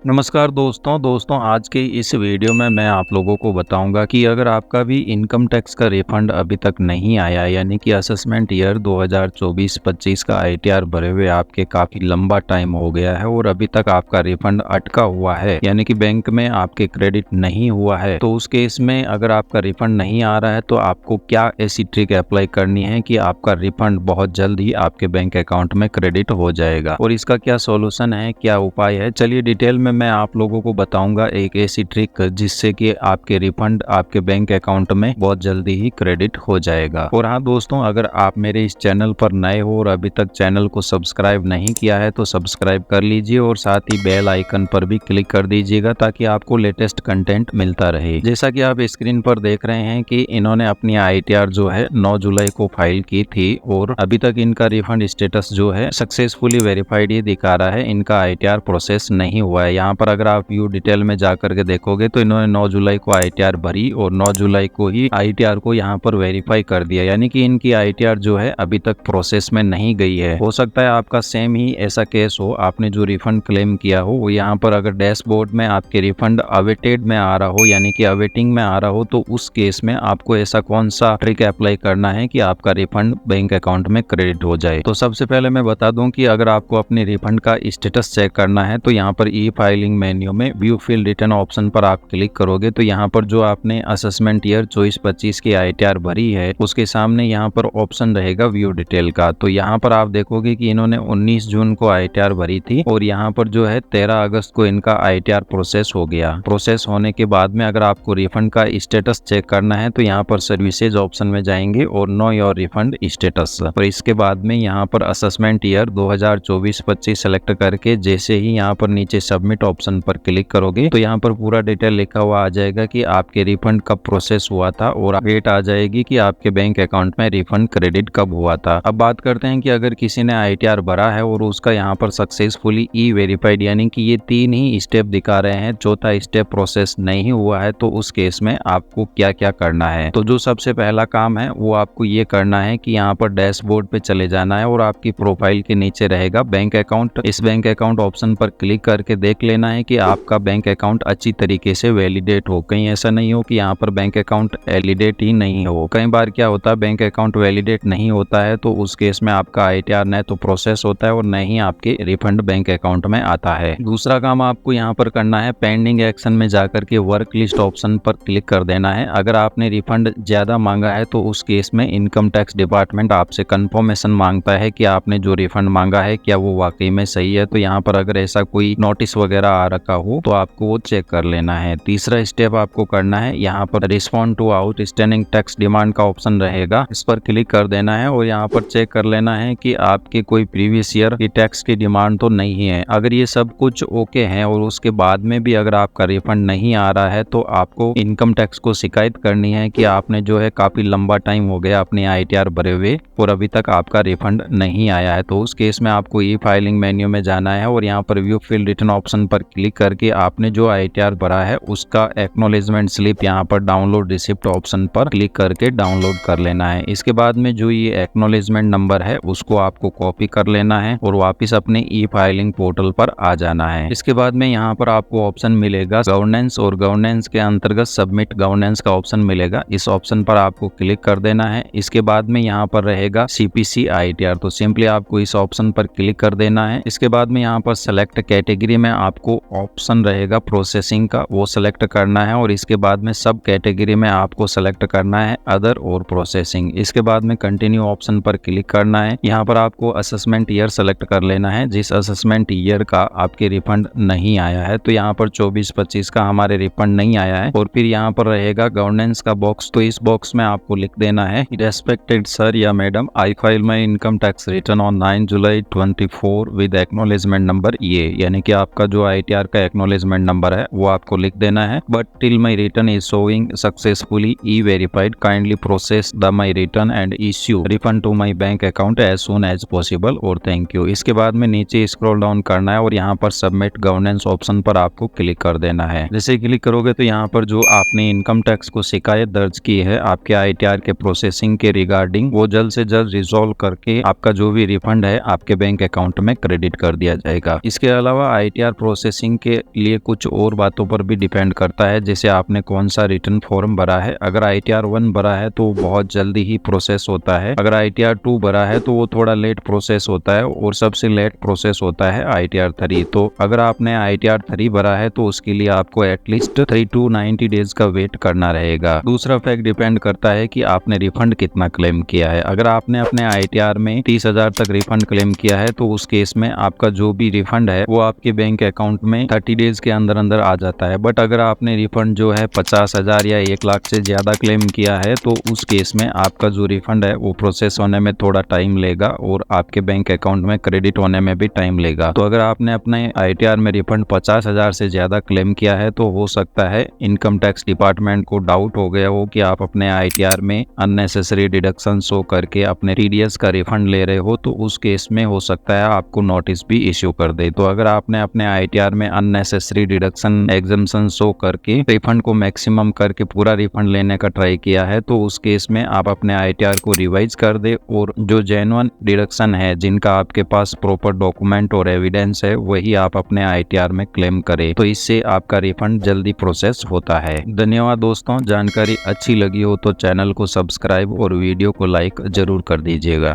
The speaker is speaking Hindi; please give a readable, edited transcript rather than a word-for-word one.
नमस्कार दोस्तों आज के इस वीडियो में मैं आप लोगों को बताऊंगा कि अगर आपका भी इनकम टैक्स का रिफंड अभी तक नहीं आया यानी कि असेसमेंट ईयर 2024-25 का आईटीआर भरे हुए आपके काफ़ी लंबा टाइम हो गया है और अभी तक आपका रिफंड अटका हुआ है यानी कि बैंक में आपके क्रेडिट नहीं हुआ है। तो उस केस में अगर आपका रिफंड नहीं आ रहा है तो आपको क्या ऐसी ट्रिक अप्लाई करनी है कि आपका रिफंड बहुत जल्द ही आपके बैंक अकाउंट में क्रेडिट हो जाएगा और इसका क्या सॉल्यूशन है, क्या उपाय है, चलिए डिटेल में मैं आप लोगों को बताऊंगा एक ऐसी ट्रिक जिससे कि आपके रिफंड आपके बैंक अकाउंट में बहुत जल्दी ही क्रेडिट हो जाएगा। और हाँ दोस्तों, अगर आप मेरे इस चैनल पर नए हो और अभी तक चैनल को सब्सक्राइब नहीं किया है तो सब्सक्राइब कर लीजिए और साथ ही बेल आइकन पर भी क्लिक कर दीजिएगा ताकि आपको लेटेस्ट कंटेंट मिलता रहे। जैसा कि आप स्क्रीन पर देख रहे हैं कि इन्होंने अपनी आईटीआर जो है 9 जुलाई को फाइल की थी और अभी तक इनका रिफंड स्टेटस जो है सक्सेसफुली वेरीफाइड ही दिखा रहा है, इनका आईटीआर प्रोसेस नहीं हुआ है। यहाँ पर अगर आप व्यू डिटेल में जाकर के देखोगे तो इन्होंने 9 जुलाई को आईटीआर भरी और 9 जुलाई को ही आईटीआर को यहाँ पर वेरीफाई कर दिया, यानी कि इनकी आईटीआर जो है अभी तक प्रोसेस में नहीं गई है। हो सकता है आपका सेम ही ऐसा केस हो, आपने जो रिफंड क्लेम किया हो वो यहाँ पर अगर डैशबोर्ड में आपके रिफंड अवेटेड में आ रहा हो यानी कि अवेटिंग में आ रहा हो तो उस केस में आपको ऐसा कौन सा ट्रिक अप्लाई करना है कि आपका रिफंड बैंक अकाउंट में क्रेडिट हो जाए। तो सबसे पहले मैं बता दूं कि अगर आपको अपने रिफंड का स्टेटस चेक करना है तो यहाँ पर ई फाइलिंग मेन्यू में व्यू फील्ड रिटर्न ऑप्शन पर आप क्लिक करोगे तो यहाँ पर जो आपने असेसमेंट ईयर 24-25 की आईटीआर भरी है उसके सामने यहाँ पर ऑप्शन रहेगा व्यू डिटेल का। तो यहाँ पर आप देखोगे कि इन्होंने 19 जून को आईटीआर भरी थी और यहाँ पर जो है 13 अगस्त को इनका आईटीआर प्रोसेस हो गया। प्रोसेस होने के बाद में अगर आपको रिफंड का स्टेटस चेक करना है तो यहाँ पर सर्विसेज ऑप्शन में जाएंगे और नो योर रिफंड स्टेटस और इसके बाद में यहाँ पर असेसमेंट ईयर 2024-25 सेलेक्ट करके जैसे ही यहाँ पर नीचे सबमिट ऑप्शन पर क्लिक करोगे तो यहाँ पर पूरा डिटेल लिखा हुआ आ जाएगा कि आपके रिफंड कब प्रोसेस हुआ था और डेट आ जाएगी कि आपके बैंक अकाउंट में रिफंड क्रेडिट कब हुआ था। अब बात करते हैं कि अगर किसी ने आईटीआर भरा है और उसका यहाँ पर सक्सेसफुली ई वेरीफाइड यानी कि ये 3 ही स्टेप दिखा रहे हैं, चौथा स्टेप प्रोसेस नहीं हुआ है, तो उस केस में आपको क्या क्या करना है। तो जो सबसे पहला काम है वो आपको ये करना है कि यहाँ पर डैशबोर्ड पे चले जाना है और आपकी प्रोफाइल के नीचे रहेगा बैंक अकाउंट। इस बैंक अकाउंट ऑप्शन पर क्लिक करके देख लेना है कि आपका बैंक अकाउंट अच्छी तरीके से वैलिडेट हो। कहीं ऐसा नहीं हो कि यहाँ पर बैंक अकाउंट वैलिडेट ही नहीं हो। कई बार क्या होता है बैंक अकाउंट वैलिडेट नहीं होता है तो उस केस में आपका आईटीआर न तो प्रोसेस होता है और न ही आपके रिफंड बैंक अकाउंट में आता है। दूसरा काम आपको यहाँ पर करना है, पेंडिंग एक्शन में जाकर के वर्क लिस्ट ऑप्शन पर क्लिक कर देना है। अगर आपने रिफंड ज्यादा मांगा है तो उस केस में इनकम टैक्स डिपार्टमेंट आपसे कंफर्मेशन मांगता है कि आपने जो रिफंड मांगा है क्या वो वाकई में सही है। तो यहाँ पर अगर ऐसा कोई नोटिस वगैरह आ रखा हो तो आपको वो चेक कर लेना है। तीसरा स्टेप आपको करना है, यहाँ पर respond to outstanding tax demand का ऑप्शन रहेगा, इस पर क्लिक कर देना है और यहाँ पर चेक कर लेना है कि आपके कोई प्रीवियस ईयर की टैक्स की डिमांड तो नहीं है। अगर ये सब कुछ ओके है और उसके बाद में भी अगर आपका रिफंड नहीं आ रहा है तो आपको इनकम टैक्स को शिकायत करनी है कि आपने जो है काफी लंबा टाइम हो गया अपने आईटीआर भरे हुए और अभी तक आपका रिफंड नहीं आया है। तो उस केस में आपको ई फाइलिंग मेन्यू में जाना है और यहाँ पर व्यू फील्ड रिटर्न ऑप्शन पर क्लिक करके आपने जो आईटीआर भरा है उसका एक्नॉलेजमेंट स्लिप यहाँ पर डाउनलोड रिसिप्ट ऑप्शन पर क्लिक करके डाउनलोड कर लेना है। इसके बाद में जो ये एक्नॉलेजमेंट नंबर है उसको आपको कॉपी कर लेना है और वापिस अपने ई फाइलिंग पोर्टल पर आ जाना है। इसके बाद में यहाँ पर आपको ऑप्शन मिलेगा गवर्नेंस और गवर्नेंस के अंतर्गत सबमिट गवर्नेंस का ऑप्शन मिलेगा, इस ऑप्शन पर आपको क्लिक कर देना है। इसके बाद में यहाँ पर रहेगा सीपीसी आईटीआर, तो सिंपली आपको इस ऑप्शन पर क्लिक कर देना है। इसके बाद में यहाँ पर सेलेक्ट कैटेगरी में आपको ऑप्शन रहेगा प्रोसेसिंग का, वो सेलेक्ट करना है और इसके बाद में सब कैटेगरी में आपको सेलेक्ट करना है अदर और प्रोसेसिंग। इसके बाद में कंटिन्यू ऑप्शन पर क्लिक करना है। यहाँ पर आपको असेसमेंट ईयर सेलेक्ट कर लेना है, जिस असेसमेंट ईयर का आपके रिफंड नहीं आया है। तो यहाँ पर 24-25 का हमारे रिफंड नहीं आया है और फिर यहाँ पर रहेगा गवर्नेंस का बॉक्स, तो इस बॉक्स में आपको लिख देना है रेस्पेक्टेड सर या madam, I file my income tax return on 9 July 24 with acknowledgement number, ये यानी कि आपका जो आईटीआर का एक्नॉलेजमेंट नंबर है वो आपको लिख देना है। But till my return is showing successfully e-verified, kindly process the my return and issue refund to my bank account as soon as possible और थैंक यू। इसके बाद में नीचे स्क्रॉल डाउन करना है और यहाँ पर सबमिट गवर्नेंस ऑप्शन पर आपको क्लिक कर देना है। जैसे क्लिक करोगे तो यहाँ पर जो आपने इनकम टैक्स को शिकायत दर्ज की है आपके आईटीआर के प्रोसेसिंग के रिगार्डिंग, वो जल्द से जल्द रिजॉल्व करके आपका जो भी रिफंड है आपके बैंक अकाउंट में क्रेडिट कर दिया जाएगा। इसके अलावा आईटीआर प्रोसेसिंग के लिए कुछ और बातों पर भी डिपेंड करता है, जैसे आपने कौन सा रिटर्न फॉर्म भरा है। अगर ITR 1 भरा है तो बहुत जल्दी ही प्रोसेस होता है। अगर ITR 2 भरा है तो वो थोड़ा लेट प्रोसेस होता है, और सबसे लेट प्रोसेस होता है ITR 3। तो अगर आपने ITR 3 भरा है तो उसके लिए आपको एटलीस्ट 3 to 90 डेज का वेट करना रहेगा। दूसरा फैक्ट डिपेंड करता है कि आपने रिफंड कितना क्लेम किया है। अगर आपने अपने ITR में 30,000 तक रिफंड क्लेम किया है तो उस केस में आपका जो भी रिफंड है वो आपके बैंक अकाउंट में 30 डेज के अंदर अंदर आ जाता है। बट अगर आपने रिफंड जो है 50,000 या 1 लाख से ज्यादा क्लेम किया है तो उस केस में आपका जो रिफंड है वो प्रोसेस होने में थोड़ा टाइम लेगा, और आपके बैंक अकाउंट में क्रेडिट होने में भी टाइम लेगा। तो अगर आपने अपने ITR में रिफंड 50,000 से ज्यादा क्लेम किया है तो हो सकता है इनकम टैक्स डिपार्टमेंट को डाउट हो गया हो कि आप अपने ITR में अननेसेसरी डिडक्शन शो करके अपने TDS का रिफंड ले रहे हो। तो उस केस में हो सकता है आपको नोटिस भी इश्यू कर दे। तो अगर आपने अपने ITR में अननेसेसरी डिडक्शन एग्जम्पशन शो करके रिफंड को मैक्सिमम करके पूरा रिफंड लेने का ट्राई किया है तो उस केस में आप अपने ITR को रिवाइज कर दे, और जो जेन्युइन डिडक्शन है, जिनका आपके पास प्रॉपर डॉक्यूमेंट और एविडेंस है, वही आप अपने ITR में क्लेम करें। तो इससे आपका रिफंड जल्दी प्रोसेस होता है। धन्यवाद दोस्तों, जानकारी अच्छी लगी हो तो चैनल को सब्सक्राइब और वीडियो को लाइक जरूर कर दीजिएगा।